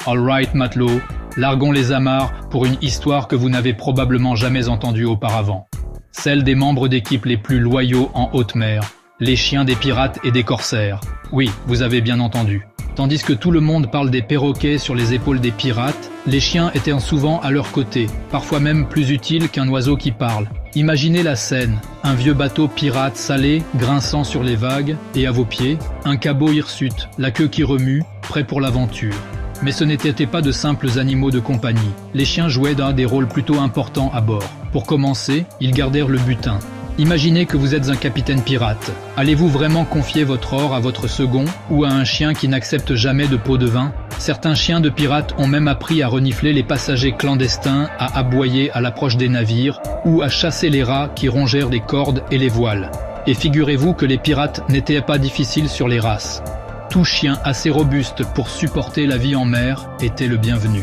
Alright matelot, larguons les amarres pour une histoire que vous n'avez probablement jamais entendue auparavant. Celle des membres d'équipe les plus loyaux en haute mer, les chiens des pirates et des corsaires. Oui, vous avez bien entendu. Tandis que tout le monde parle des perroquets sur les épaules des pirates, les chiens étaient souvent à leur côté, parfois même plus utiles qu'un oiseau qui parle. Imaginez la scène, un vieux bateau pirate salé, grinçant sur les vagues, et à vos pieds, un cabot hirsute, la queue qui remue, prêt pour l'aventure. Mais ce n'étaient pas de simples animaux de compagnie. Les chiens jouaient des rôles plutôt importants à bord. Pour commencer, ils gardèrent le butin. Imaginez que vous êtes un capitaine pirate. Allez-vous vraiment confier votre or à votre second ou à un chien qui n'accepte jamais de pot de vin? Certains chiens de pirates ont même appris à renifler les passagers clandestins, à aboyer à l'approche des navires ou à chasser les rats qui rongèrent les cordes et les voiles. Et figurez-vous que les pirates n'étaient pas difficiles sur les races. Tout chien assez robuste pour supporter la vie en mer était le bienvenu.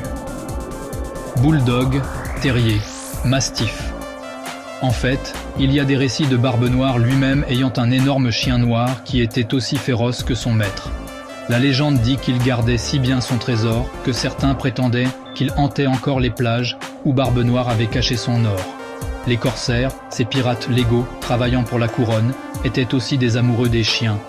Bulldog, terrier, mastif. En fait, il y a des récits de Barbe Noire lui-même ayant un énorme chien noir qui était aussi féroce que son maître. La légende dit qu'il gardait si bien son trésor que certains prétendaient qu'il hantait encore les plages où Barbe Noire avait caché son or. Les corsaires, ces pirates légaux travaillant pour la couronne, étaient aussi des amoureux des chiens.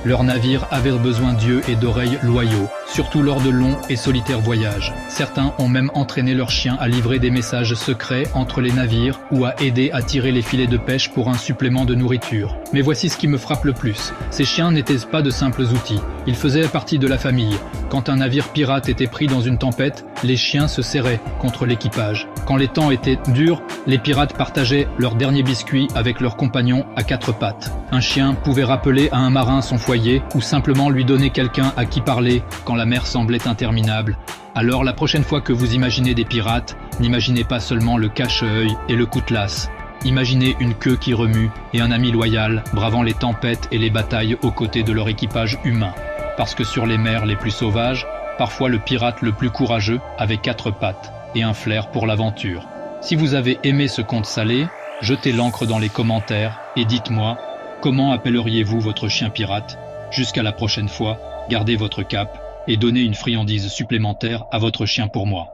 Leurs navires avaient besoin d'yeux et d'oreilles loyaux, surtout lors de longs et solitaires voyages. Certains ont même entraîné leurs chiens à livrer des messages secrets entre les navires ou à aider à tirer les filets de pêche pour un supplément de nourriture. Mais voici ce qui me frappe le plus. Ces chiens n'étaient pas de simples outils. Ils faisaient partie de la famille. Quand un navire pirate était pris dans une tempête, les chiens se serraient contre l'équipage. Quand les temps étaient durs, les pirates partageaient leurs derniers biscuits avec leurs compagnons à quatre pattes. Un chien pouvait rappeler à un marin son foyer ou simplement lui donner quelqu'un à qui parler quand la mer semblait interminable. Alors la prochaine fois que vous imaginez des pirates, n'imaginez pas seulement le cache-œil et le coutelas. Imaginez une queue qui remue et un ami loyal bravant les tempêtes et les batailles aux côtés de leur équipage humain. Parce que sur les mers les plus sauvages, parfois le pirate le plus courageux avait quatre pattes et un flair pour l'aventure. Si vous avez aimé ce conte salé, jetez l'encre dans les commentaires et dites-moi, comment appelleriez-vous votre chien pirate? Jusqu'à la prochaine fois, gardez votre cap et donnez une friandise supplémentaire à votre chien pour moi.